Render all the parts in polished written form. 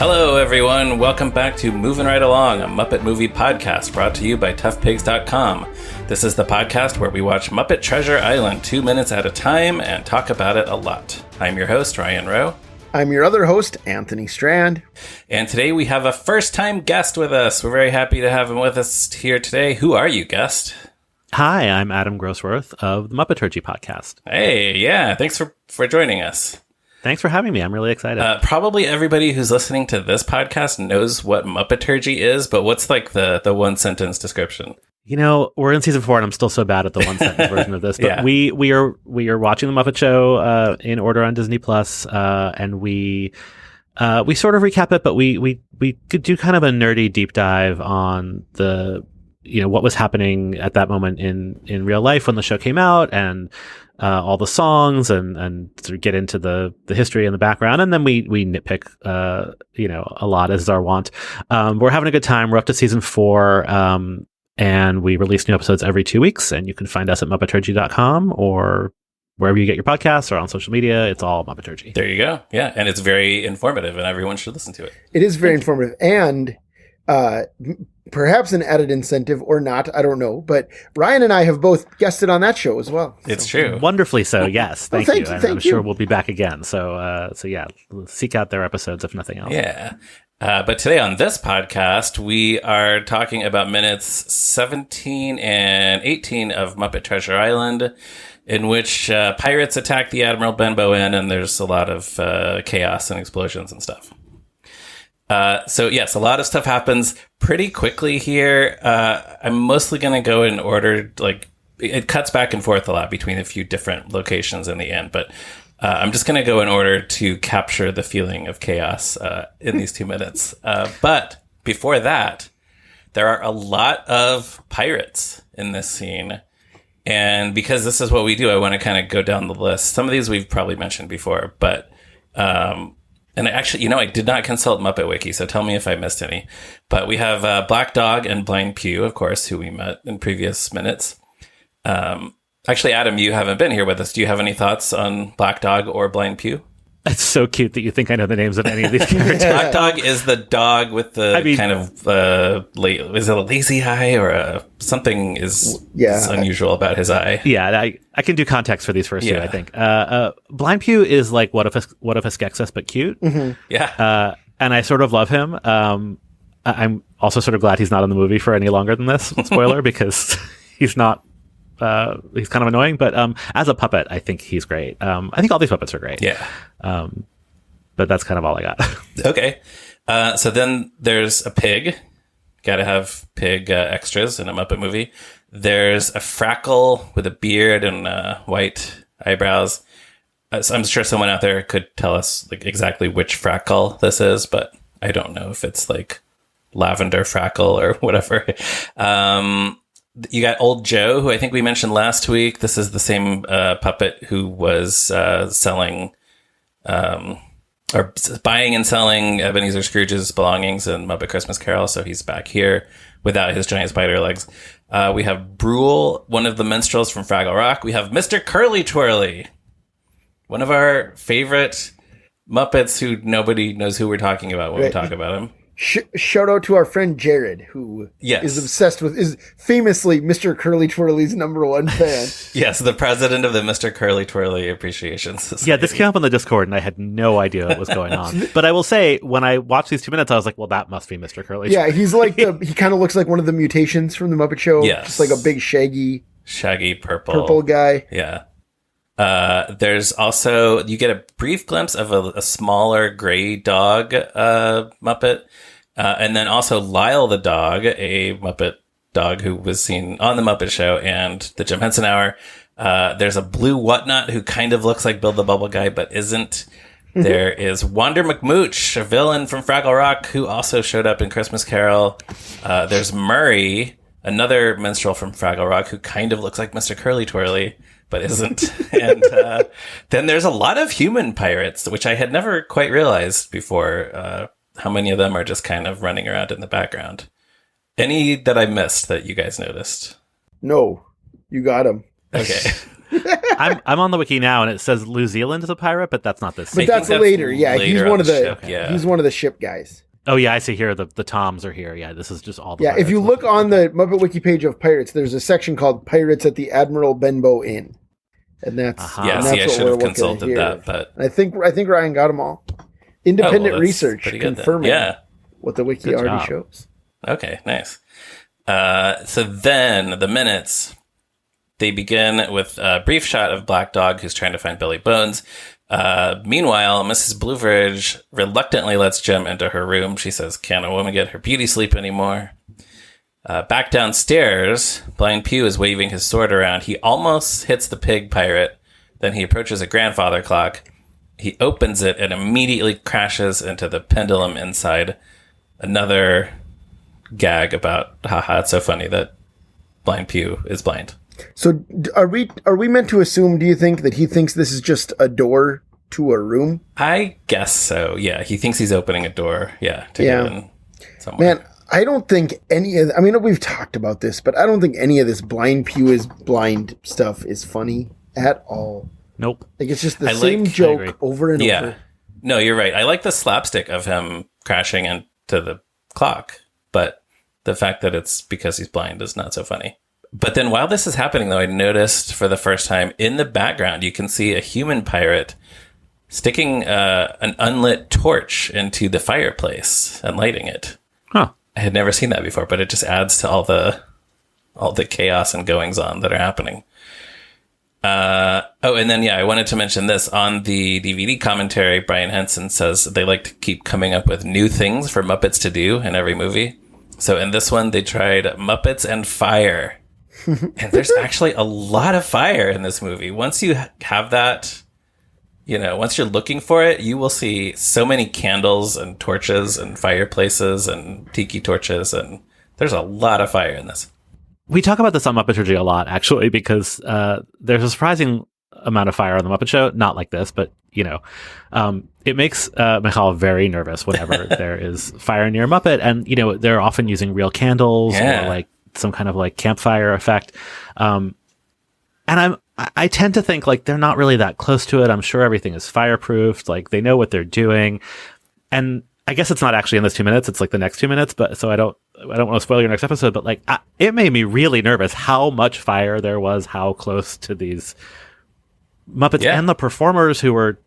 Hello, everyone. Welcome back to Moving Right Along, a Muppet movie podcast brought to you by toughpigs.com. This is the podcast where we watch Muppet Treasure Island 2 minutes at a time and talk about it a lot. I'm your host, Ryan Rowe. I'm your other host, Anthony Strand. And today we have a first-time guest with us. We're very happy to have him with us here today. Who are you, guest? Hi, I'm Adam Grosswirth of the Muppeturgy podcast. Hey, yeah. Thanks for joining us. Thanks for having me. I'm really excited. Probably everybody who's listening to this podcast knows what Muppeturgy is, but what's like the one-sentence description? You know, we're in season 4, and I'm still so bad at the one-sentence version of this. But yeah. we are watching the Muppet Show in order on Disney Plus, and we sort of recap it, but we could do kind of a nerdy deep dive on the what was happening at that moment in real life when the show came out, and all the songs, and sort of get into the history and the background, and then we nitpick a lot, as is our wont. We're having a good time. We're up to season 4, and we release new episodes every 2 weeks, and you can find us at muppeturgy.com or wherever you get your podcasts or on social media. It's all Muppeturgy. There you go. Yeah, and it's very informative, and everyone should listen to it. It is very informative, and perhaps an added incentive or not, I don't know. But Ryan and I have both guested on that show as well. It's true. Wonderfully so, yes. Thank you. Thank I'm sure we'll be back again. So yeah, seek out their episodes if nothing else. Yeah. But today on this podcast, we are talking about minutes 17 and 18 of Muppet Treasure Island, in which pirates attack the Admiral Benbow Inn, and there's a lot of chaos and explosions and stuff. So yes, a lot of stuff happens pretty quickly here. I'm mostly going to go in order, like it cuts back and forth a lot between a few different locations in the end, but I'm just going to go in order to capture the feeling of chaos in these 2 minutes. But before that, there are a lot of pirates in this scene. And because this is what we do, I want to kind of go down the list. Some of these we've probably mentioned before, but and actually, I did not consult Muppet Wiki, so tell me if I missed any. But we have Black Dog and Blind Pew, of course, who we met in previous minutes. Actually, Adam, you haven't been here with us. Do you have any thoughts on Black Dog or Blind Pew? It's so cute that you think I know the names of any of these characters. Black Dog is the dog with the kind of, is it a lazy eye or something is unusual about his eye? Yeah, I can do context for these first two, I think. Blind Pew is like what if Skeksis, but cute. Mm-hmm. Yeah. And I sort of love him. I'm also sort of glad he's not in the movie for any longer than this, spoiler, because he's not. He's kind of annoying, but as a puppet, I think he's great. I think all these puppets are great. Yeah. But that's kind of all I got. Okay. So then there's a pig. Got to have pig extras in a Muppet movie. There's a Frackle with a beard and white eyebrows. So I'm sure someone out there could tell us like exactly which Frackle this is, but I don't know if it's like lavender Frackle or whatever. You got Old Joe, who I think we mentioned last week. This is the same puppet who was selling or buying and selling Ebenezer Scrooge's belongings in Muppet Christmas Carol. So he's back here without his giant spider legs. We have Brule, one of the minstrels from Fraggle Rock. We have Mr. Curly Twirly, one of our favorite Muppets who nobody knows who we're talking about when we talk about him. Shout out to our friend Jared, who is famously Mr. Curly Twirly's #1 fan. Yes, the president of the Mr. Curly Twirly Appreciation Society. Yeah, this came up on the Discord, and I had no idea what was going on. But I will say, when I watched these 2 minutes, I was like, well, that must be Mr. Curly Twirly. Yeah, he's like he kind of looks like one of the mutations from the Muppet Show. Yes. Just like a big shaggy purple guy. Yeah. There's also, you get a brief glimpse of a smaller gray dog Muppet. And then also Lyle the dog, a Muppet dog who was seen on the Muppet Show and the Jim Henson Hour. There's a blue whatnot who kind of looks like Bill the Bubble Guy, but isn't. There is Wander McMooch, a villain from Fraggle Rock, who also showed up in Christmas Carol. There's Murray, another minstrel from Fraggle Rock, who kind of looks like Mr. Curly Twirly, but isn't. And then there's a lot of human pirates, which I had never quite realized before. How many of them are just kind of running around in the background? Any that I missed that you guys noticed? No, you got them. Okay. I'm on the wiki now, and it says New Zealand is a pirate, but that's not this. But that's later. Yeah, he's one of the ship, he's one of the ship guys. Oh yeah, I see here the Toms are here. Yeah, this is just all the if you look on the Muppet Wiki page of pirates, there's a section called Pirates at the Admiral Benbow Inn. And that's I should have consulted that, but I think Ryan got them all. Independent research confirming what the wiki already shows. Okay, nice. So then the minutes, they begin with a brief shot of Black Dog who's trying to find Billy Bones. Meanwhile, Mrs. Blueverge reluctantly lets Jim into her room. She says, "Can't a woman get her beauty sleep anymore?" Back downstairs, Blind Pew is waving his sword around. He almost hits the pig pirate. Then he approaches a grandfather clock. He opens it and immediately crashes into the pendulum inside. Another gag about, haha, it's so funny that Blind Pew is blind. So are we meant to assume, do you think, that he thinks this is just a door to a room? I guess so, yeah. He thinks he's opening a door, to get in somewhere. Man, I don't think we've talked about this, but I don't think any of this Blind Pew is blind stuff is funny at all. Nope. Like, it's just the same joke over and over. No, you're right. I like the slapstick of him crashing into the clock, but the fact that it's because he's blind is not so funny. But then while this is happening, though, I noticed for the first time in the background, you can see a human pirate sticking an unlit torch into the fireplace and lighting it. Huh. I had never seen that before, but it just adds to all the chaos and goings on that are happening. And then, I wanted to mention this. On the DVD commentary, Brian Henson says they like to keep coming up with new things for Muppets to do in every movie. So in this one, they tried Muppets and fire. And there's actually a lot of fire in this movie. Once you have that, once you're looking for it, you will see so many candles and torches and fireplaces and tiki torches. And there's a lot of fire in this. We talk about this on Muppetry a lot, actually, because there's a surprising amount of fire on the Muppet Show. Not like this, but, it makes Michal very nervous whenever there is fire near a Muppet. And, they're often using real candles or like some kind of like campfire effect. And I tend to think like they're not really that close to it. I'm sure everything is fireproofed. Like they know what they're doing. And I guess it's not actually in this 2 minutes. It's like the next 2 minutes. But so I don't want to spoil your next episode, but like it made me really nervous how much fire there was, how close to these Muppets and the performers who were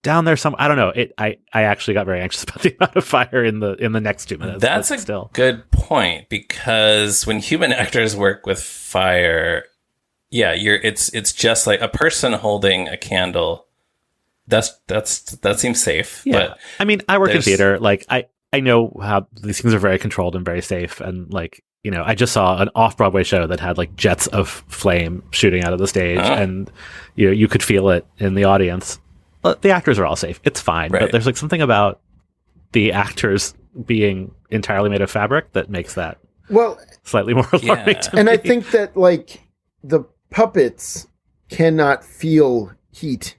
down there. I don't know. I actually got very anxious about the amount of fire in the next 2 minutes. That's a good point, because when human actors work with fire, it's just like a person holding a candle. That seems safe. Yeah. But I mean, I work in theater. Like I know how these things are very controlled and very safe. And like, I just saw an off-Broadway show that had like jets of flame shooting out of the stage, and you could feel it in the audience. The actors are all safe. It's fine. Right. But there's like something about the actors being entirely made of fabric that makes that slightly more alarming to me. And I think that like the puppets cannot feel heat.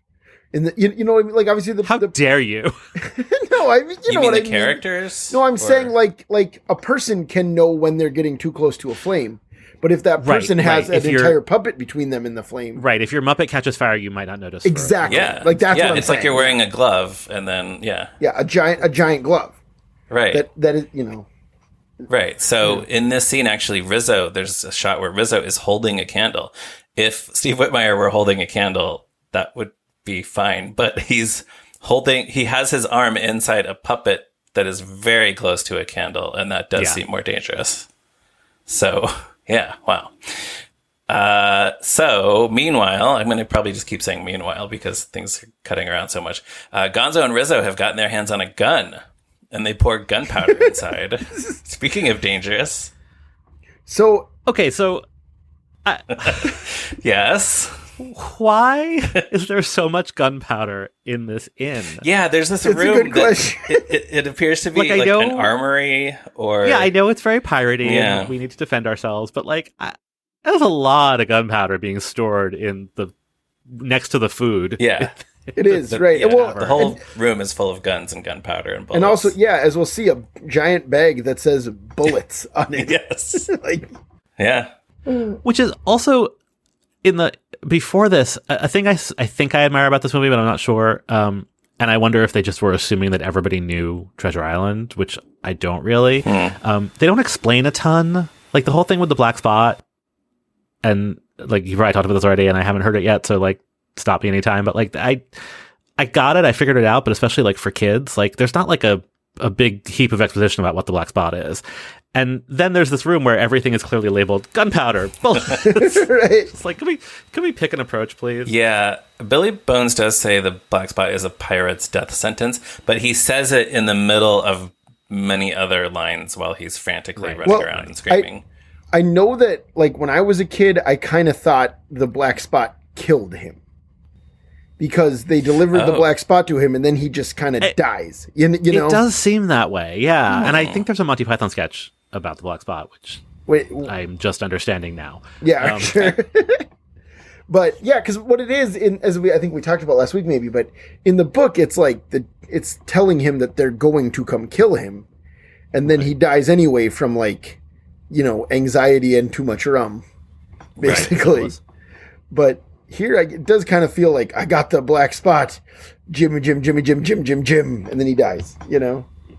In the, like obviously how dare you? No, I mean, you know mean what I the mean. Characters? No, I'm saying like a person can know when they're getting too close to a flame. But if that person has an entire puppet between them and the flame, right? If your Muppet catches fire, you might not notice. Exactly. Like that's what I'm it's saying. like you're wearing a glove, and then a giant glove. Right. That is Right. So in this scene, actually, there's a shot where Rizzo is holding a candle. If Steve Whitmire were holding a candle, that would be fine. But he has his arm inside a puppet that is very close to a candle, and that does seem more dangerous. So, wow. So meanwhile, I'm going to probably just keep saying meanwhile because things are cutting around so much. Gonzo and Rizzo have gotten their hands on a gun, and they pour gunpowder inside. Speaking of dangerous. So, okay, so... yes? Why is there so much gunpowder in this inn? Yeah, there's this room. A good question. It appears to be like an armory or... Yeah, I know it's very piratey and we need to defend ourselves, but like, there's a lot of gunpowder being stored next to the food. Yeah. It is, right. Yeah, the whole room is full of guns and gunpowder and bullets. And also, as we'll see, a giant bag that says bullets on it. Yes. Like, yeah. Which is also... in the before this, I think I admire about this movie, but I'm not sure. And I wonder if they just were assuming that everybody knew Treasure Island, which I don't really. They don't explain a ton. Like the whole thing with the black spot, and like you've probably talked about this already, and I haven't heard it yet, so like stop me anytime. But like I got it, I figured it out, but especially like for kids, like there's not like a big heap of exposition about what the black spot is. And then there's this room where everything is clearly labeled gunpowder. Bullets. Right. It's like, can we pick an approach, please? Yeah. Billy Bones does say the black spot is a pirate's death sentence, but he says it in the middle of many other lines while he's frantically running around and screaming. I know that, like, when I was a kid, I kind of thought the black spot killed him. Because they delivered the black spot to him, and then he just kind of dies. You know? It does seem that way, yeah. And I think there's a Monty Python sketch about the black spot, which I'm just understanding now. Yeah, sure. But yeah, because what it is, I think we talked about last week, maybe, but in the book, it's like it's telling him that they're going to come kill him, and then he dies anyway from like, anxiety and too much rum, basically. Right. But here, it does kind of feel like I got the black spot, Jimmy, Jim, and then he dies.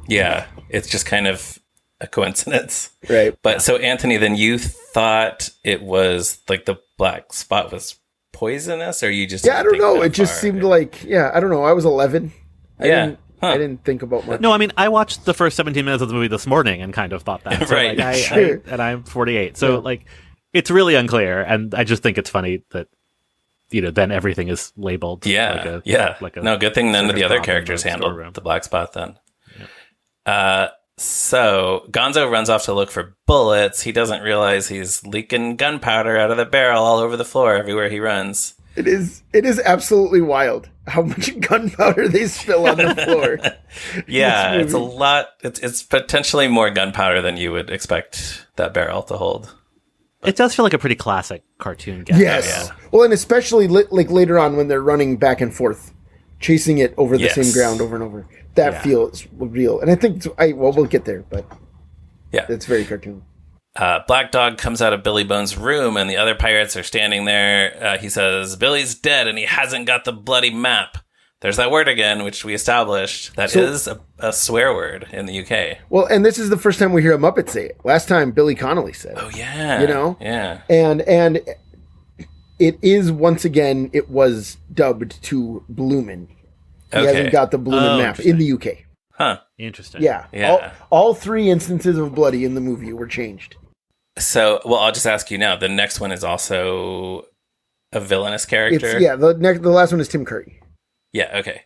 Yeah, it's just kind of a coincidence, right? But so Anthony, then you thought it was like the black spot was poisonous, or you just I don't know. It just seemed like I don't know. I was 11. I didn't think about much. No, I mean I watched the first 17 minutes of the movie this morning and kind of thought that. So, right. Like, and I'm 48, so like it's really unclear, and I just think it's funny that then everything is labeled. Yeah, no, good thing none of the other characters handled the black spot then. Yeah. So Gonzo runs off to look for bullets. He doesn't realize he's leaking gunpowder out of the barrel all over the floor everywhere he runs. It is absolutely wild how much gunpowder they spill on the floor. Yeah, it's a lot. It's potentially more gunpowder than you would expect that barrel to hold. It does feel like a pretty classic cartoon gag. Yes. Yeah. Well, and especially like later on when they're running back and forth, chasing it over the same ground over and over. That feels real. And I think we'll get there, but it's very cartoon. Black Dog comes out of Billy Bones' room, and the other pirates are standing there. He says, Billy's dead, and he hasn't got the bloody map. There's that word again, which we established. That is a swear word in the UK. Well, and this is the first time we hear a Muppet say it. Last time, Billy Connolly said it. Oh, yeah. Yeah. And it is, once again, it was dubbed to Bloomin'. He hasn't got the Bloomin' map in the UK. Huh. Interesting. Yeah. All three instances of bloody in the movie were changed. So, I'll just ask you now. The next one is also a villainous character? The last one is Tim Curry. Yeah, okay.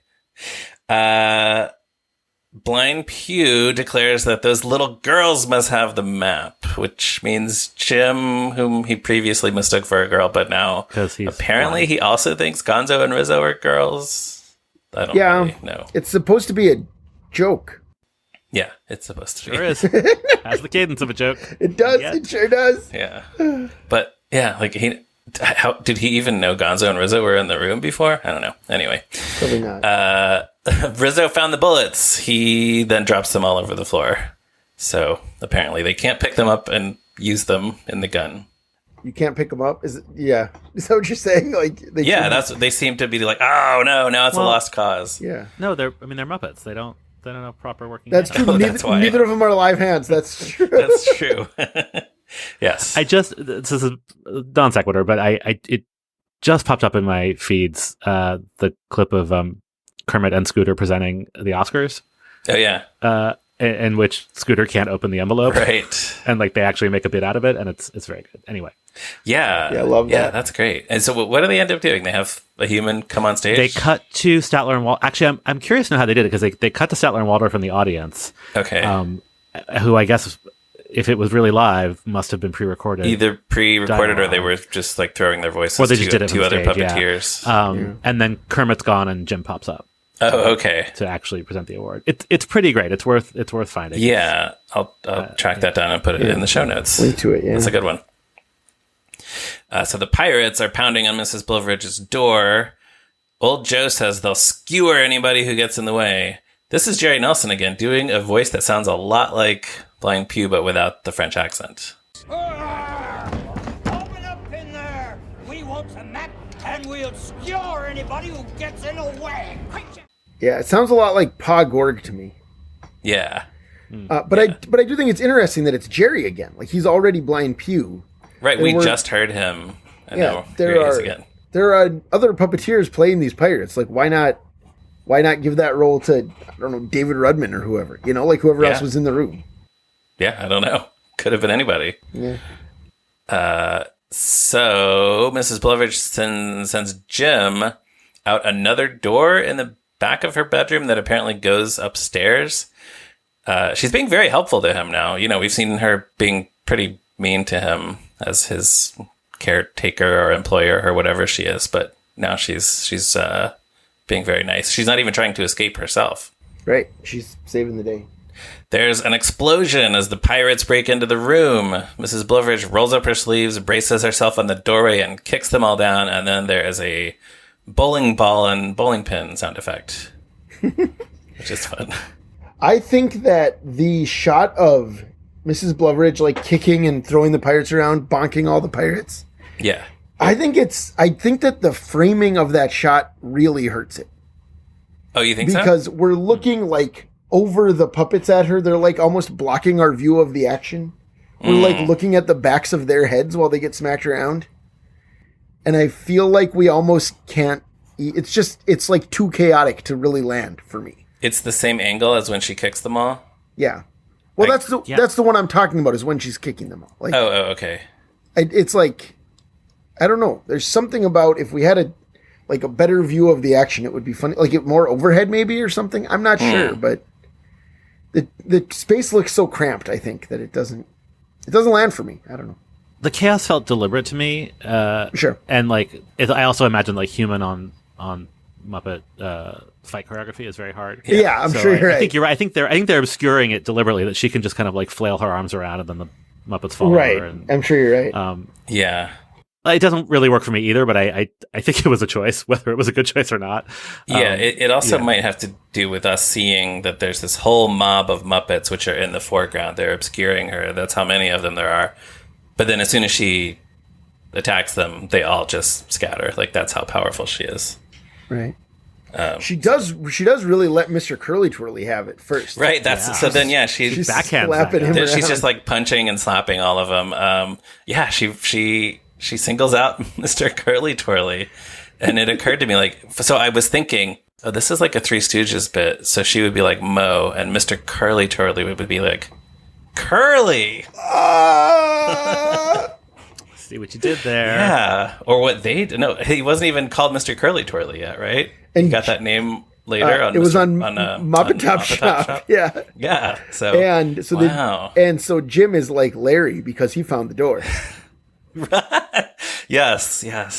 Blind Pew declares that those little girls must have the map, which means Jim, whom he previously mistook for a girl, but now apparently blind. He also thinks Gonzo and Rizzo are girls. I don't really know. It's supposed to be a joke. Yeah, it's supposed to be. Sure is. Has the cadence of a joke. It does. Yeah. It sure does. Yeah. But, like how did he even know Gonzo and Rizzo were in the room before? I don't know. Anyway. Probably not. Rizzo found the bullets. He then drops them all over the floor. So apparently they can't pick them up and use them in the gun. You can't pick them up? Is that what you're saying? Like they seem to be like, oh no, now it's a lost cause. Yeah. No, they're Muppets. They don't have proper working That's hands. true. Neither of them are live hands. That's true. That's true. Yes. This is a non sequitur, but it just popped up in my feeds, the clip of Kermit and Scooter presenting the Oscars. Oh yeah. In which Scooter can't open the envelope. Right. And like they actually make a bit out of it, and it's very good. Anyway. Yeah. I love that. Yeah, that's great. And so what do they end up doing? They have a human come on stage? They cut to Statler and Waldorf. Actually, I'm curious to know how they did it, because they cut to Statler and Waldorf from the audience. Okay. Who I guess, if it was really live, must have been pre-recorded. Either pre-recorded or they were just like throwing their voices they just did it to other stage, puppeteers. And then Kermit's gone and Jim pops up. Oh, okay. To actually present the award. It's pretty great. It's worth finding. Yeah. I'll track that down and put it in the show notes. Link to it, yeah. That's a good one. So the pirates are pounding on Mrs. Blowridge's door. Old Joe says they'll skewer anybody who gets in the way. This is Jerry Nelson again, doing a voice that sounds a lot like Blind Pew, but without the French accent. Open up in there! We want some map And we'll skewer anybody who gets in the way. Yeah, it sounds a lot like Pa Gorg to me. Yeah. But I do think it's interesting that it's Jerry again. Like, he's already Blind Pew. Right, we just heard him. And yeah, now here he is again. There are other puppeteers playing these pirates. Like, why not give that role to, I don't know, David Rudman or whoever? You know, like whoever else was in the room. Yeah, I don't know. Could have been anybody. Yeah. So Mrs. Blovich sends Jim out another door in the back of her bedroom that apparently goes upstairs. She's being very helpful to him now. You know, we've seen her being pretty mean to him as his caretaker or employer or whatever she is, but now she's being very nice. She's not even trying to escape herself. Right. She's saving the day. There's an explosion as the pirates break into the room. Mrs. Blovich rolls up her sleeves, braces herself on the doorway, and kicks them all down. And then there is a bowling ball and bowling pin sound effect, which is fun. I think that the shot of Mrs. Blovich like kicking and throwing the pirates around, bonking all the pirates. Yeah. I think that the framing of that shot really hurts it. Oh, you think so? Because we're looking like over the puppets at her. They're like almost blocking our view of the action. We're like looking at the backs of their heads while they get smacked around. And I feel like we almost can't. It's like too chaotic to really land for me. It's the same angle as when she kicks them all? Yeah. Well, that's the one I'm talking about, is when she's kicking them all. Like, okay. It's like, I don't know. There's something about if we had a better view of the action, it would be funny. Like, it more overhead maybe or something. I'm not sure, but the space looks so cramped, I think, that it doesn't land for me. I don't know. The chaos felt deliberate to me. Sure. And I also imagine human on Muppet fight choreography is very hard. Yeah, I'm sure you're right. I think you're right. I think they're obscuring it deliberately, that she can just kind of flail her arms around and then the Muppets fall right. over. And, I'm sure you're right. Yeah. It doesn't really work for me either, but I think it was a choice, whether it was a good choice or not. Yeah, it also might have to do with us seeing that there's this whole mob of Muppets which are in the foreground. They're obscuring her. That's how many of them there are. But then as soon as she attacks them, they all just scatter. Like, that's how powerful she is. Right. She does really let Mr. Curly Twirly have it first. Right. So then she's backhands slapping him around. She's just like punching and slapping all of them. She singles out Mr. Curly Twirly, and it occurred to me so I was thinking, oh, this is like a Three Stooges bit. So she would be like Mo, and Mr. Curly Twirly would be like Curly. See what you did there. Yeah, or what they did. No, he wasn't even called Mr. Curly Twirly yet, right? And you got that name later. It was on Muppet Top Shop. Yeah, yeah. So so Jim is like Larry because he found the door. Yes. Yeah.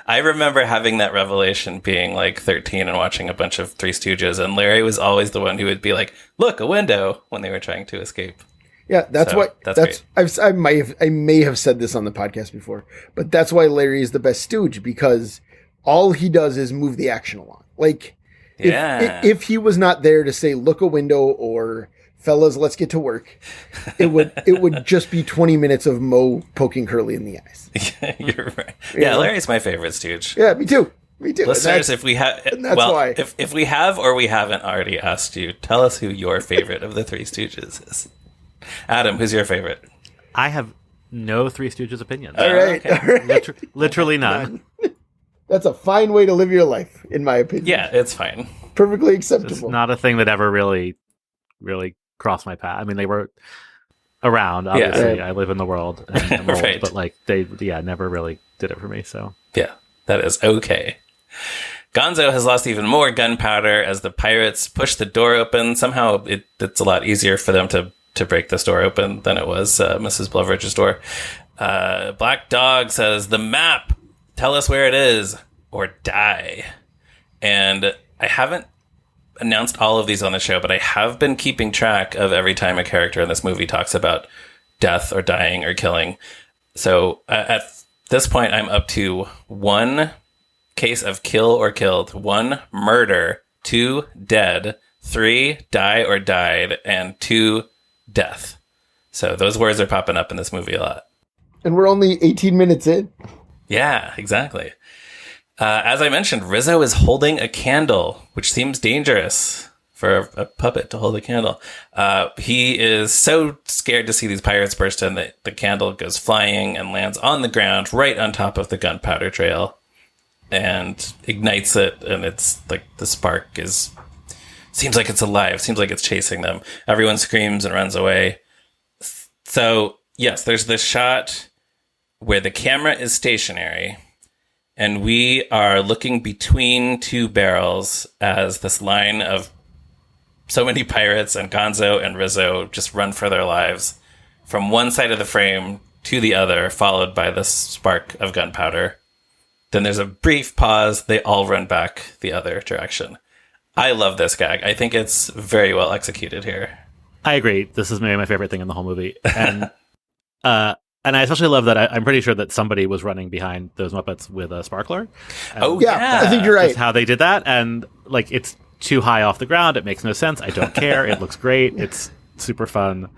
I remember having that revelation being like 13 and watching a bunch of Three Stooges, and Larry was always the one who would be like, "Look, a window," when they were trying to escape. Yeah, that's great. I may have said this on the podcast before, but that's why Larry is the best Stooge, because all he does is move the action along. Like, if he was not there to say, "Look, a window," or "Fellas, let's get to work," it would just be 20 minutes of Mo poking Curly in the eyes. You're right. Yeah, Larry's my favorite Stooge. Yeah, me too. Listeners, if we have, why. If we have or we haven't already asked you, tell us who your favorite of the Three Stooges is. Adam, who's your favorite? I have no Three Stooges opinions. All right. Literally none. That's a fine way to live your life, in my opinion. Yeah, it's fine. Perfectly acceptable. It's not a thing that ever really crossed my path. I mean, they were around, obviously. Yeah. I live in the world, and I'm old, Right. but they never really did it for me. So yeah, that is okay. Gonzo has lost even more gunpowder as the pirates push the door open. Somehow it's a lot easier for them to break this door open than it was Mrs. Bloveridge's door. Black Dog says, "The map! Tell us where it is, or die." And I haven't announced all of these on the show, but I have been keeping track of every time a character in this movie talks about death or dying or killing. So at this point, I'm up to 1 case of kill or killed, 1 murder, 2 dead, 3 die or died, and 2 death. So those words are popping up in this movie a lot. And we're only 18 minutes in. Yeah, exactly. As I mentioned, Rizzo is holding a candle, which seems dangerous for a puppet to hold a candle. He is so scared to see these pirates burst in that the candle goes flying and lands on the ground right on top of the gunpowder trail and ignites it. And it's like the spark seems like it's alive, seems like it's chasing them. Everyone screams and runs away. So, yes, there's this shot where the camera is stationary and we are looking between two barrels as this line of so many pirates and Gonzo and Rizzo just run for their lives from one side of the frame to the other, followed by this spark of gunpowder. Then there's a brief pause. They all run back the other direction. I love this gag. I think it's very well executed here. I agree. This is maybe my favorite thing in the whole movie. And and I especially love that I'm pretty sure that somebody was running behind those Muppets with a sparkler. Oh, yeah. I think you're right. That's how they did that. And like, it's too high off the ground. It makes no sense. I don't care. It looks great. It's super fun.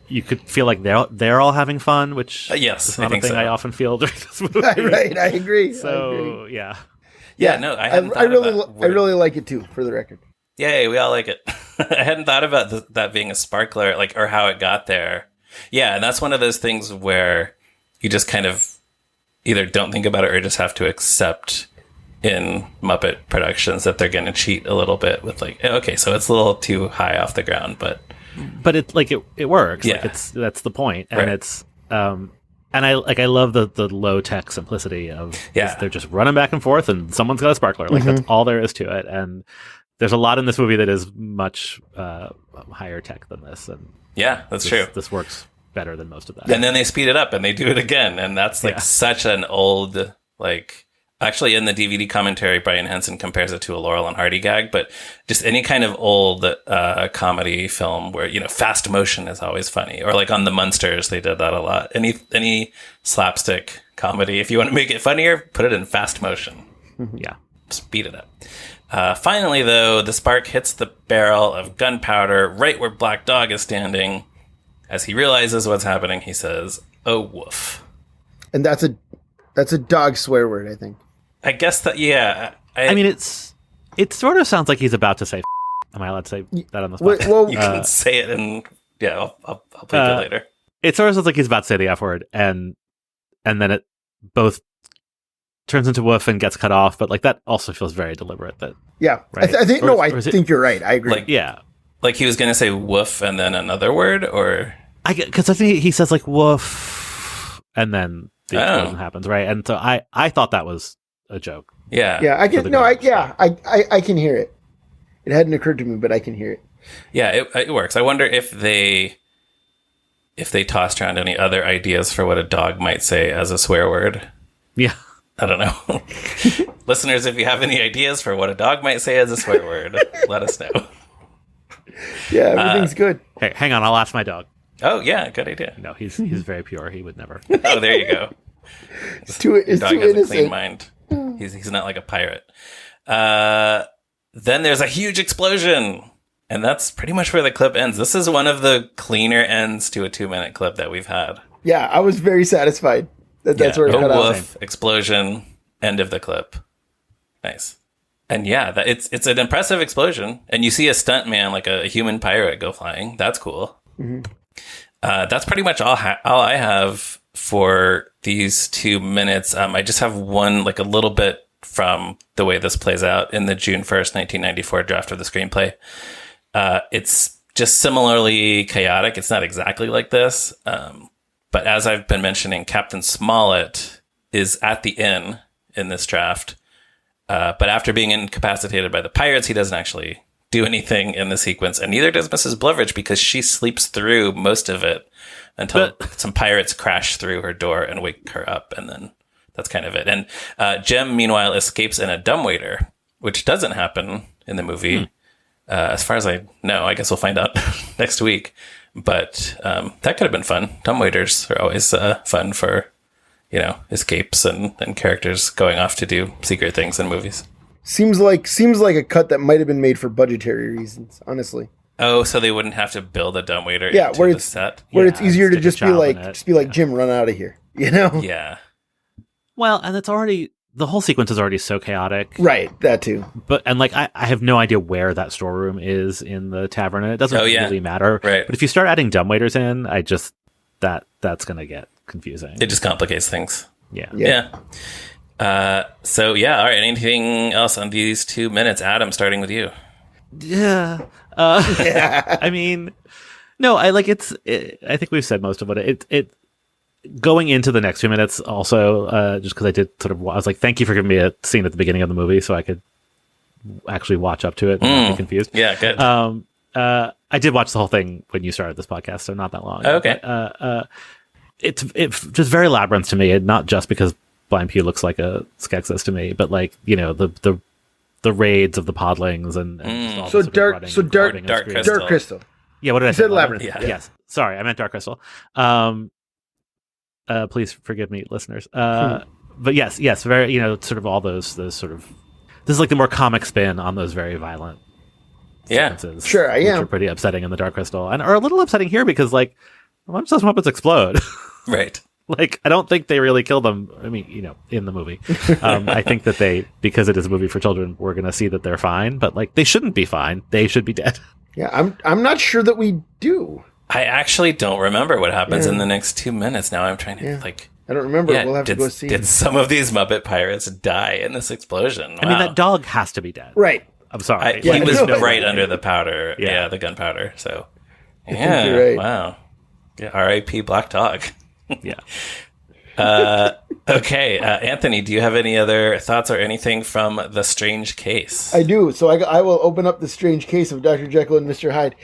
You could feel like they're all having fun, which yes, is not I think a thing so. I often feel during this movie. Right, I agree. So, yeah. Yeah, no, I hadn't thought I really like it too, for the record. Yay, we all like it. I hadn't thought about that being a sparkler, like, or how it got there. Yeah, and that's one of those things where you just kind of either don't think about it or just have to accept in Muppet productions that they're going to cheat a little bit with like, okay, so it's a little too high off the ground, but it's like it works. Yeah. Like that's the point, and Right. it's and I love the low tech simplicity of they're just running back and forth, and someone's got a sparkler. Like that's all there is to it, and there's a lot in this movie that is much higher tech than this, and yeah, that's true. This works better than most of that. And then they speed it up and they do it again, and that's like such an old, like, actually in the DVD commentary, Brian Henson compares it to a Laurel and Hardy gag, but just any kind of old comedy film where, you know, fast motion is always funny, or like on the Munsters, they did that a lot. Any slapstick comedy, if you want to make it funnier, put it in fast motion. Yeah. Speed it up. Finally, though, the spark hits the barrel of gunpowder right where Black Dog is standing. As he realizes what's happening, he says, "Oh, woof." And that's a dog swear word, I think. I guess that, yeah. I mean, it sort of sounds like he's about to say. Am I allowed to say that on the spot? Well, you can say it, and yeah, I'll play it later. It sort of sounds like he's about to say the F word, and then it both turns into woof and gets cut off. But like that also feels very deliberate. That yeah, right? I think I think you're right. I agree. Like, yeah. Like he was going to say woof and then another word, or because I think he says like woof, and then the explosion happens, right? And so I thought that was a joke. Yeah, yeah. I can I can hear it. It hadn't occurred to me, but I can hear it. Yeah, it works. I wonder if they tossed around any other ideas for what a dog might say as a swear word. Yeah, I don't know. Listeners, if you have any ideas for what a dog might say as a swear word, let us know. Yeah, everything's good. Hey, hang on, I'll ask my dog. Oh yeah, good idea. No, he's very pure. He would never. Oh, there you go. It's too Dog has innocent. a clean mind. He's not like a pirate. Then there's a huge explosion, and that's pretty much where the clip ends. This is one of the cleaner ends to a 2-minute clip that we've had. Yeah, I was very satisfied that's where it cut woof, off. Explosion, end of the clip. Nice. And yeah, it's an impressive explosion, and you see a stunt man, like a human pirate, go flying. That's cool. Mm-hmm. That's pretty much all I have for these 2 minutes. I just have one, like a little bit from the way this plays out in the June 1st, 1994 draft of the screenplay. It's just similarly chaotic. It's not exactly like this. But as I've been mentioning, Captain Smollett is at the inn in this draft. But after being incapacitated by the pirates, he doesn't actually do anything in the sequence. And neither does Mrs. Blevridge, because she sleeps through most of it until some pirates crash through her door and wake her up. And then that's kind of it. And Jem, meanwhile, escapes in a dumbwaiter, which doesn't happen in the movie. As far as I know, I guess we'll find out next week. But that could have been fun. Dumbwaiters are always fun for, you know, escapes and characters going off to do secret things in movies. Seems like a cut that might have been made for budgetary reasons, honestly. Oh, so they wouldn't have to build a dumbwaiter into where the it's set? where it's easier to stick a just be child like in it. Jim, run out of here. You know? Yeah. Well, and it's already the whole sequence is already so chaotic, Right, that too. But and like I have no idea where that storeroom is in the tavern, and it doesn't really matter. Right. But if you start adding dumbwaiters in, I just that's gonna get confusing. It just complicates things. Yeah. So yeah, all right. Anything else on these 2 minutes, Adam? Starting with you. Yeah. I mean, no, I think we've said most of it. Going into the next 2 minutes, also, just because I did I was like, thank you for giving me a scene at the beginning of the movie so I could actually watch up to it and not be confused. Yeah, good. I did watch the whole thing when you started this podcast, so not that long. Okay. But, it's just very Labyrinth to me, and not just because Blind Pew looks like a Skeksis to me, but like, the raids of the podlings and just all the Dark Crystal. Yeah, what did I say? said Labyrinth. Yeah. Yes. Sorry, I meant Dark Crystal. Please forgive me, listeners. But yes, very, sort of all those sort of, this is like the more comic spin on those very violent sequences. Sure, I am. Which are pretty upsetting in the Dark Crystal, and are a little upsetting here because like, a bunch of those Muppets explode. Right. Like, I don't think they really kill them. I mean, in the movie. I think that because it is a movie for children, we're going to see that they're fine, but like, they shouldn't be fine. They should be dead. Yeah, I'm not sure that we do. I actually don't remember what happens in the next 2 minutes. Now I'm trying to I don't remember. We'll have to go see. Did some of these Muppet pirates die in this explosion? Wow. I mean, that dog has to be dead. Right. I'm sorry. He was right under the powder. Yeah, the gunpowder. So, I think you're right. Wow. Yeah, R.I.P. Black Dog. Yeah. Okay, Anthony, do you have any other thoughts or anything from The Strange Case? I do. So I will open up The Strange Case of Dr. Jekyll and Mr. Hyde.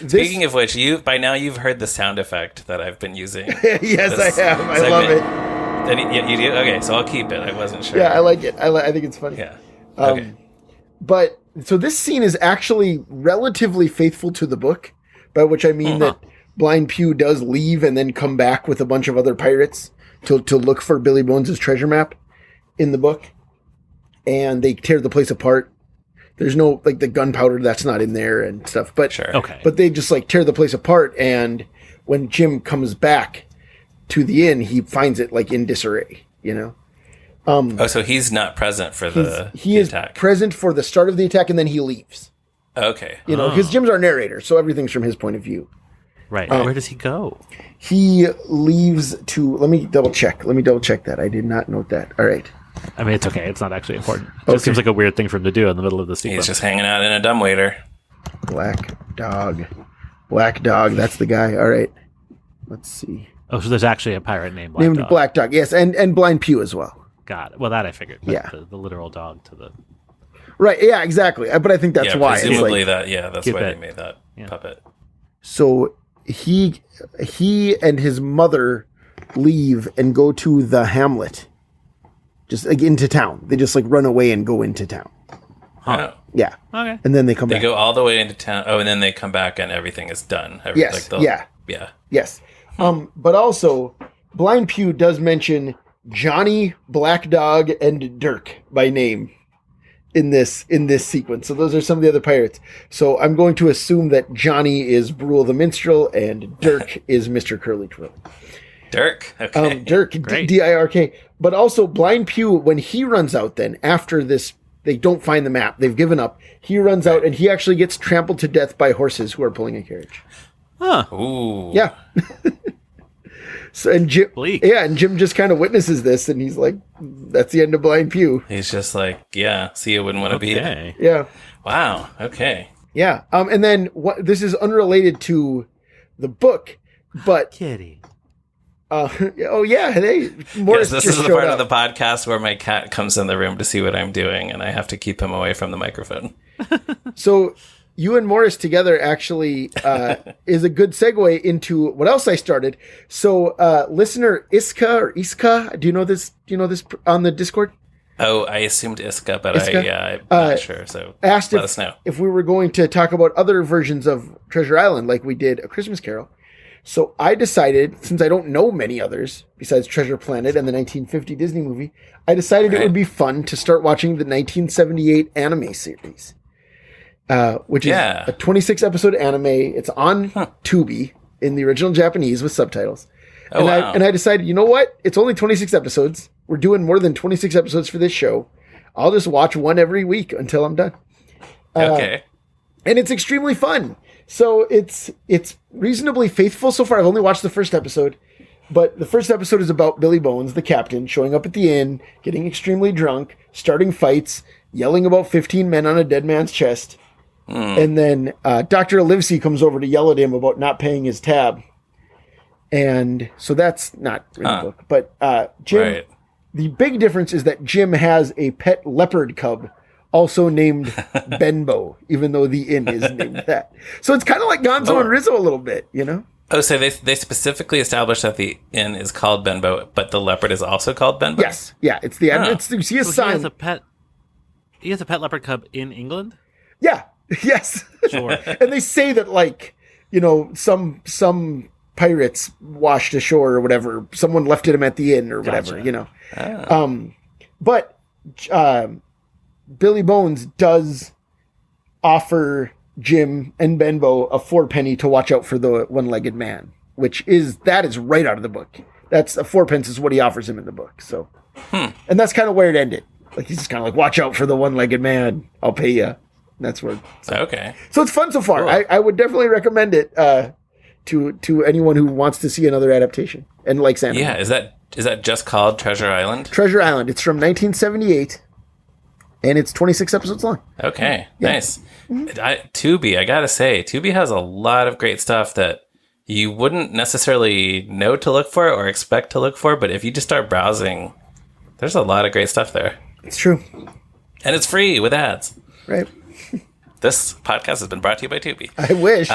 Speaking of which, by now you've heard the sound effect that I've been using. Yes, I have. I love it. You do? Okay, so I'll keep it. I wasn't sure. Yeah, I like it. I think it's funny. Yeah. Okay. But so this scene is actually relatively faithful to the book, by which I mean that Blind Pew does leave and then come back with a bunch of other pirates to look for Billy Bones' treasure map in the book. And they tear the place apart. There's no, like, the gunpowder, that's not in there and stuff. But, sure. Okay. But they just, like, tear the place apart. And when Jim comes back to the inn, he finds it, like, in disarray, So he's not present for the attack. Is present for the start of the attack, and then he leaves. Okay. Because Jim's our narrator, so everything's from his point of view. Right. Where does he go? He leaves to... Let me double check that. I did not note that. All right. I mean, it's okay. It's not actually important. It just seems like a weird thing for him to do in the middle of the sequence. He's just hanging out in a dumbwaiter. Black Dog. That's the guy. All right. Let's see. Oh, so there's actually a pirate named Black Named Dog. Black Dog, yes. And Blind Pew as well. Got it. Well, that I figured. But Yeah. The literal dog to the... Right, yeah, exactly. But I think that's why. Presumably it's like, that's why they made that puppet. So he and his mother leave and go to the hamlet. Just like into town. They just like run away and go into town. Huh. Yeah. Okay. And then they come They back. go all the way into town. Oh, and then they come back and everything is done. Yes. Yeah. Yes. But also, Blind Pew does mention Johnny, Black Dog, and Dirk by name in this sequence. So those are some of the other pirates. So I'm going to assume that Johnny is Brule the Minstrel and Dirk is Mr. Curly Twill. Dirk. Okay. Dirk, D-I-R-K. But also Blind Pew, when he runs out then, after this, they don't find the map. They've given up. He runs out and he actually gets trampled to death by horses who are pulling a carriage. Huh. Ooh. Yeah. So and Jim, Bleak. yeah, and Jim just kind of witnesses this, and he's like, "That's the end of Blind Pew." He's just like, yeah, see, you wouldn't want to be there. Yeah, Wow. Okay. yeah. And then this is unrelated to the book, but Kitty. oh yeah, hey, Morris Yes, this just is the showed part up. of the podcast where my cat comes in the room to see what I'm doing, and I have to keep him away from the microphone. So you and Morris together actually is a good segue into what else I started. So listener Iska, do you know this on the Discord? Oh, I assumed Iska, but Iska? I'm not sure. So Asked let us know. if we were going to talk about other versions of Treasure Island like we did A Christmas Carol. So I decided, since I don't know many others besides Treasure Planet and the 1950 Disney movie, I decided it would be fun to start watching the 1978 anime series. Which is a 26-episode anime. It's on Tubi in the original Japanese with subtitles. Oh, wow. I decided, you know what? It's only 26 episodes. We're doing more than 26 episodes for this show. I'll just watch one every week until I'm done. Okay. And it's extremely fun. So it's reasonably faithful so far. I've only watched the first episode, but the first episode is about Billy Bones, the captain, showing up at the inn, getting extremely drunk, starting fights, yelling about 15 men on a dead man's chest. And then Dr. Livesey comes over to yell at him about not paying his tab. And so that's not in the book. But Jim, Right. the big difference is that Jim has a pet leopard cub, also named Benbow, even though the inn is named that. So it's kind of like Gonzo and Rizzo a little bit, you know? Oh, so they specifically established that the inn is called Benbow, but the leopard is also called Benbow? Yes. Yeah. It's the it's you see a So sign. he has a pet leopard cub in England? Yeah. Yes. Sure. And they say that, like, you know, some pirates washed ashore or whatever. Someone left him at the inn or whatever, Gotcha. you know. But Billy Bones does offer Jim and Benbow a 4-penny to watch out for the one-legged man, that is right out of the book. That's a 4-pence is what he offers him in the book. So, and that's kind of where it ended. Like, he's just kind of like, watch out for the one-legged man. I'll pay you. That's where. Okay. So it's fun so far. Cool. I would definitely recommend it to anyone who wants to see another adaptation and likes anime. Yeah, is that just called Treasure Island? Treasure Island. It's from 1978, and it's 26 episodes long. Okay, nice. Tubi, I gotta say, Tubi has a lot of great stuff that you wouldn't necessarily know to look for or expect to look for, but if you just start browsing, there's a lot of great stuff there. It's true. And it's free with ads. Right. This podcast has been brought to you by Tubi. I wish.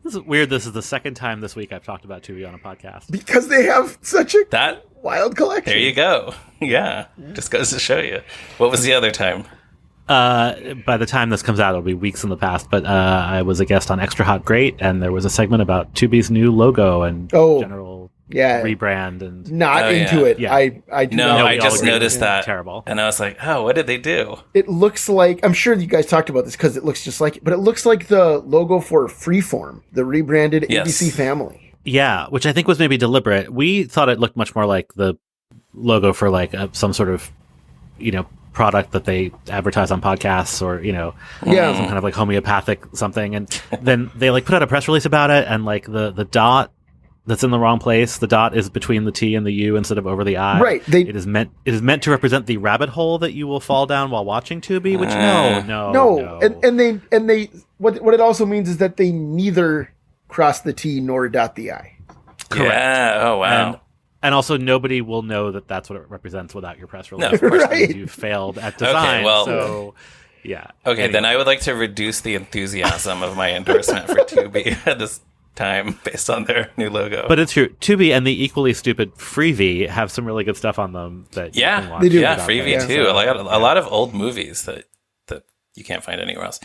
This is weird. This is the second time this week I've talked about Tubi on a podcast. Because they have such a That wild collection. There you go. Yeah, just goes to show you. What was the other time? By the time this comes out, it'll be weeks in the past. But I was a guest on Extra Hot Great, and there was a segment about Tubi's new logo and general rebrand. And not into it. Yeah. I do No, not. I just agree. noticed that. Terrible. And I was like, oh, what did they do? It looks like, I'm sure you guys talked about this because it looks just like it, but it looks like the logo for Freeform, the rebranded ABC Family. Yeah, which I think was maybe deliberate. We thought it looked much more like the logo for like some sort of, product that they advertise on podcasts or, some kind of like homeopathic something. And then they like put out a press release about it, and like the dot that's in the wrong place. The dot is between the T and the U instead of over the I. Right. It is meant to represent the rabbit hole that you will fall down while watching Tubi, which no. And they what it also means is that they neither cross the T nor dot the I. Correct. Yeah. Oh, wow. And also, nobody will know that that's what it represents without your press release. No, of course. Right. You failed at design. Okay, well, so, yeah. Okay, Anyway. then I would like to reduce the enthusiasm of my endorsement for Tubi at this time based on their new logo. But it's true. Tubi and the equally stupid Freevee have some really good stuff on them that you can watch. They do. Yeah, without Freevee paying. too. A lot of old movies that you can't find anywhere else.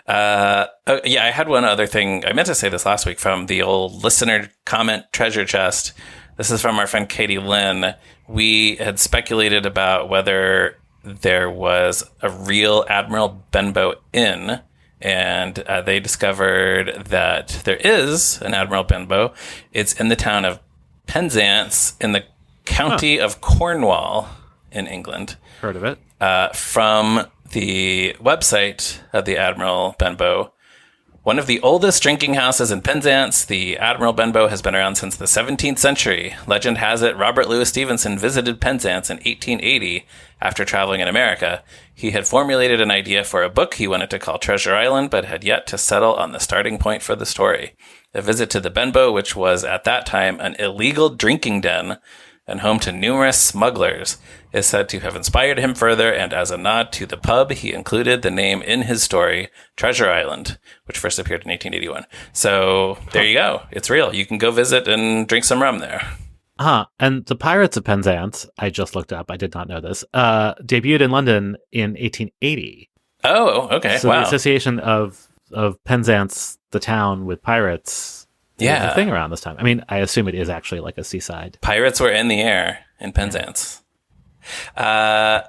I had one other thing. I meant to say this last week from the old listener comment treasure chest. This is from our friend Katie Lynn. We had speculated about whether there was a real Admiral Benbow Inn, and they discovered that there is an Admiral Benbow. It's in the town of Penzance in the county of Cornwall in England. Heard of it. From the website of the Admiral Benbow, one of the oldest drinking houses in Penzance, the Admiral Benbow has been around since the 17th century. Legend has it Robert Louis Stevenson visited Penzance in 1880 after traveling in America. He had formulated an idea for a book he wanted to call Treasure Island, but had yet to settle on the starting point for the story. A visit to the Benbow, which was at that time an illegal drinking den and home to numerous smugglers, is said to have inspired him further, and as a nod to the pub, he included the name in his story, Treasure Island, which first appeared in 1881. So there you go. It's real. You can go visit and drink some rum there. And the Pirates of Penzance, I just looked up, I did not know this, debuted in London in 1880. Oh, okay. So wow. the association of Penzance, the town, with pirates is a thing around this time. I mean, I assume it is actually like a seaside. Pirates were in the air in Penzance. All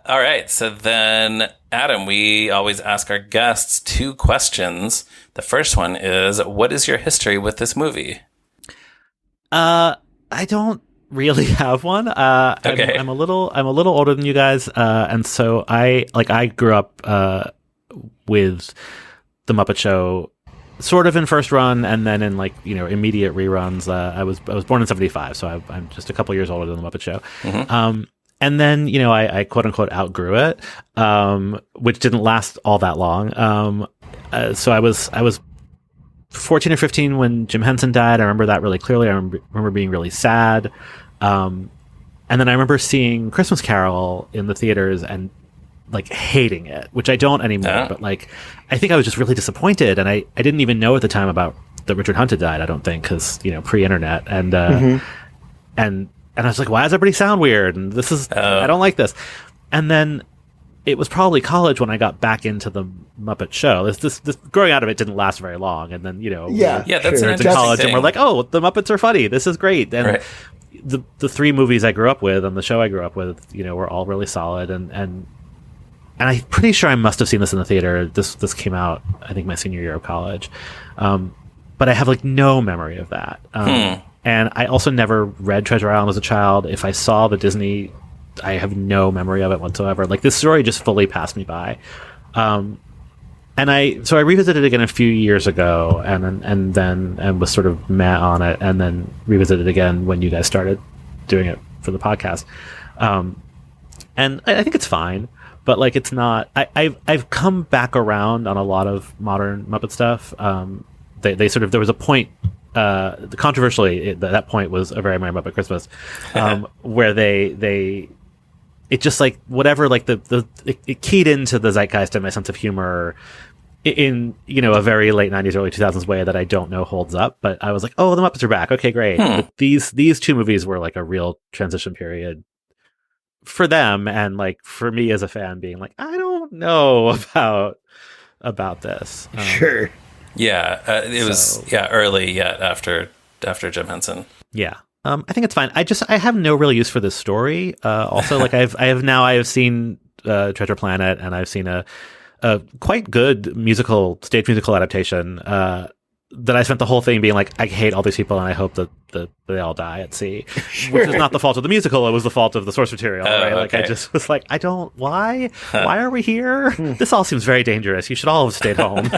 right. So then, Adam, we always ask our guests 2 questions. The first one is, what is your history with this movie? I don't really have one. Okay. I'm a little older than you guys, and so I grew up with the Muppet Show sort of in first run, and then in immediate reruns. I was born in 75, so I'm just a couple years older than the Muppet Show. Mm-hmm. And then I quote unquote outgrew it, which didn't last all that long. So I was 14 or 15 when Jim Henson died. I remember that really clearly. I remember being really sad. And then I remember seeing Christmas Carol in the theaters and hating it, which I don't anymore. But I think I was just really disappointed, and I didn't even know at the time about that Richard Hunt had died. I don't think, because pre-internet, and and I was like, why does everybody sound weird? And this is I don't like this. And then it was probably college when I got back into the Muppet Show. This growing out of it didn't last very long, and then that's we're in college and we're like, oh, the Muppets are funny. This is great. And right. the three movies I grew up with and the show I grew up with, were all really solid, and I'm pretty sure I must have seen this in the theater. This came out, I think, my senior year of college, but I have no memory of that. And I also never read Treasure Island as a child. If I saw the Disney, I have no memory of it whatsoever. This story just fully passed me by. And I revisited it again a few years ago, and was sort of meh on it, and then revisited it again when you guys started doing it for the podcast. And I think it's fine, but it's not. I've come back around on a lot of modern Muppet stuff. They sort of, there was a point. Controversially, that point was A Very Merry Muppet Christmas, where it just whatever it keyed into the zeitgeist and my sense of humor in a very late 90s, early 2000s way that I don't know holds up. But I was like, oh, the Muppets are back. Okay, great. But these two movies were a real transition period for them, and for me as a fan being I don't know about this. Sure. Yeah, it was early yet after Jim Henson. Yeah, I think it's fine. I have no real use for this story. Also, I have seen Treasure Planet, and I've seen a quite good stage musical adaptation that I spent the whole thing being I hate all these people, and I hope that they all die at sea. Sure. Which is not the fault of the musical; it was the fault of the source material. Right? Okay. I just was I don't. Why? Why are we here? This all seems very dangerous. You should all have stayed home.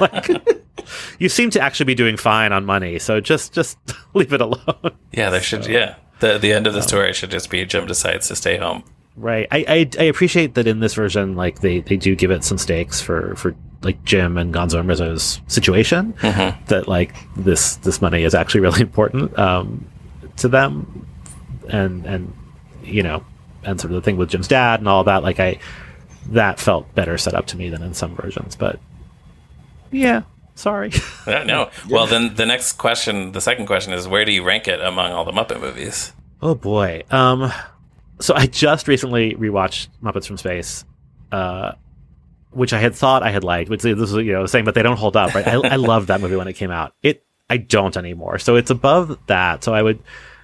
You seem to actually be doing fine on money, so just leave it alone. Yeah, there should. Yeah, the end of the story should just be Jim decides to stay home. Right. I appreciate that in this version, they do give it some stakes for Jim and Gonzo and Rizzo's situation. Mm-hmm. That this money is actually really important to them, and sort of the thing with Jim's dad and all that. That felt better set up to me than in some versions, but yeah. Sorry. No. Well, then the second question is, where do you rank it among all the Muppet movies? Oh boy. So I just recently rewatched Muppets from Space, which I had thought I had liked. Which this was saying, but they don't hold up, right? I loved that movie when it came out. I don't anymore. So it's above that. So I would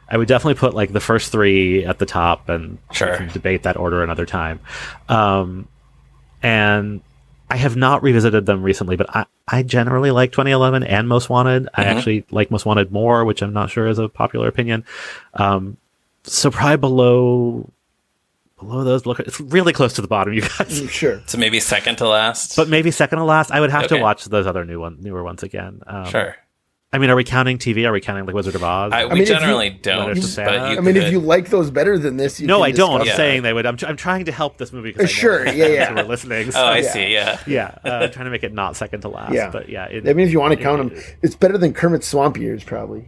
definitely put the first three at the top, and sure. We can debate that order another time. And I have not revisited them recently, but I generally like 2011 and Most Wanted. Mm-hmm. I actually like Most Wanted more, which I'm not sure is a popular opinion. So probably below those. It's really close to the bottom, you guys. Sure. So maybe second to last. But maybe second to last. I would have to watch those other newer ones again. Sure. I mean, are we counting TV? Are we counting Wizard of Oz? We generally don't. If you like those better than this, no, I don't. I'm saying they would. I'm trying to help this movie. Sure, yeah. Who are listening? So, I see. Yeah. I'm trying to make it not second to last. Yeah. But yeah. If you want to count them, it's better than Kermit's Swamp Years, probably.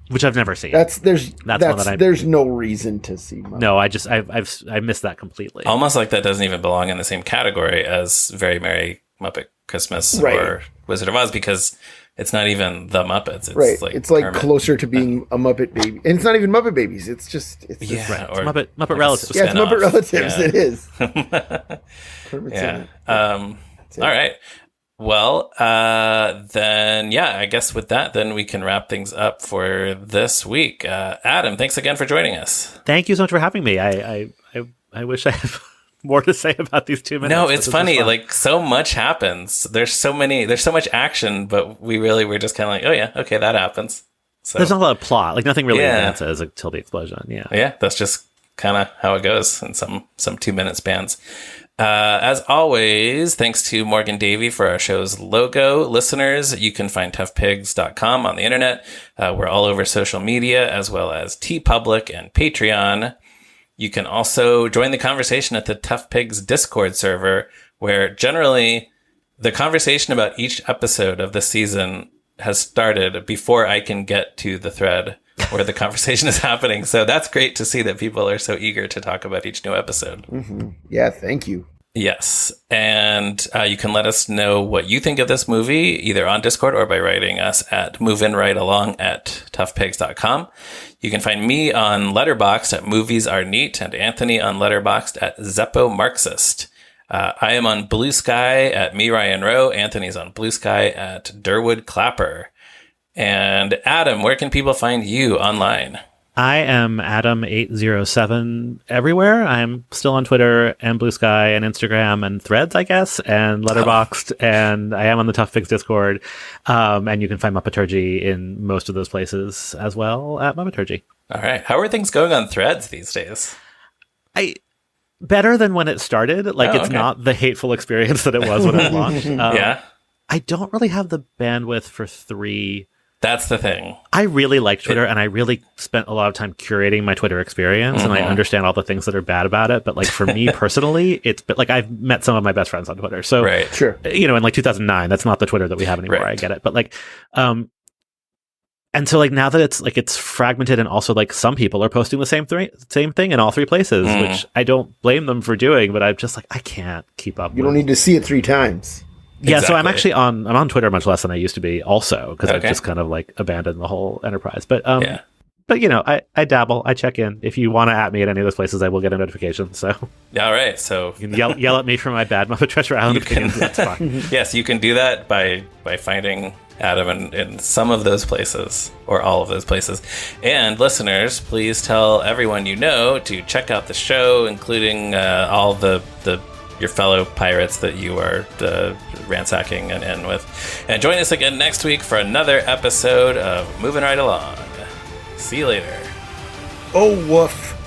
Which I've never seen. There's no reason to see. No, I missed that completely. Almost like that doesn't even belong in the same category as Very Merry Muppet Christmas or Wizard of Oz, because it's not even the Muppets. It's it's closer to being a Muppet Baby, and it's not even Muppet Babies. It's just or Muppet Relatives. Yeah, it's Muppet Relatives. Yeah. It is. Yeah. All right. Well, then, I guess with that, then we can wrap things up for this week. Adam, thanks again for joining us. Thank you so much for having me. I wish I had more to say about these 2 minutes. No, it's funny. So much happens. There's so much action, but we really were just kind of oh yeah, okay, that happens. So there's not a lot of plot. Like nothing really advances until the explosion. Yeah. Yeah, that's just kind of how it goes in some 2-minute spans. As always, thanks to Morgan Davy for our show's logo. Listeners, you can find toughpigs.com on the internet. We're all over social media, as well as TeePublic and Patreon. You can also join the conversation at the Tough Pigs Discord server, where generally the conversation about each episode of the season has started before I can get to the thread where the conversation is happening. So that's great to see that people are so eager to talk about each new episode. Mm-hmm. Yeah, thank you. Yes. And you can let us know what you think of this movie, either on Discord or by writing us at moveinrightalong@toughpigs.com. You can find me on Letterboxd at Movies Are Neat and Anthony on Letterboxd at Zeppo Marxist. I am on Blue Sky at Me Ryan Rowe. Anthony's on Blue Sky at Durwood Clapper. And Adam, where can people find you online? I am Adam807 everywhere. I'm still on Twitter and Blue Sky and Instagram and Threads, I guess, and Letterboxd, and I am on the Tough Pigs Discord. And you can find Muppeturgy in most of those places as well at Muppeturgy. All right. How are things going on Threads these days? Better than when it started. Like, it's not the hateful experience that it was when it launched. Yeah. I don't really have the bandwidth for 3. That's the thing. I really like Twitter, and I really spent a lot of time curating my Twitter experience, and I understand all the things that are bad about it. But like for me personally, like I've met some of my best friends on Twitter. So, Sure. In like 2009, that's not the Twitter that we have anymore. Right. I get it. But like, and so like now that it's fragmented, and also like some people are posting the same thing in all 3 places, which I don't blame them for doing, but I'm just like, I can't keep up. You don't need to see it 3 times. Yeah, Exactly. so I'm on Twitter much less than I used to be also, because I've just kind of like abandoned the whole enterprise. But but I dabble, I check in. If you want to at me at any of those places, I will get a notification. So all right, so you can yell at me for my bad Muppet Treasure Island opinions. That's fine. Yes, you can do that by finding Adam in some of those places or all of those places. And listeners, please tell everyone you know to check out the show, including all the your fellow pirates that you are ransacking and in with. And join us again next week for another episode of Moving Right Along. See you later. Oh, woof.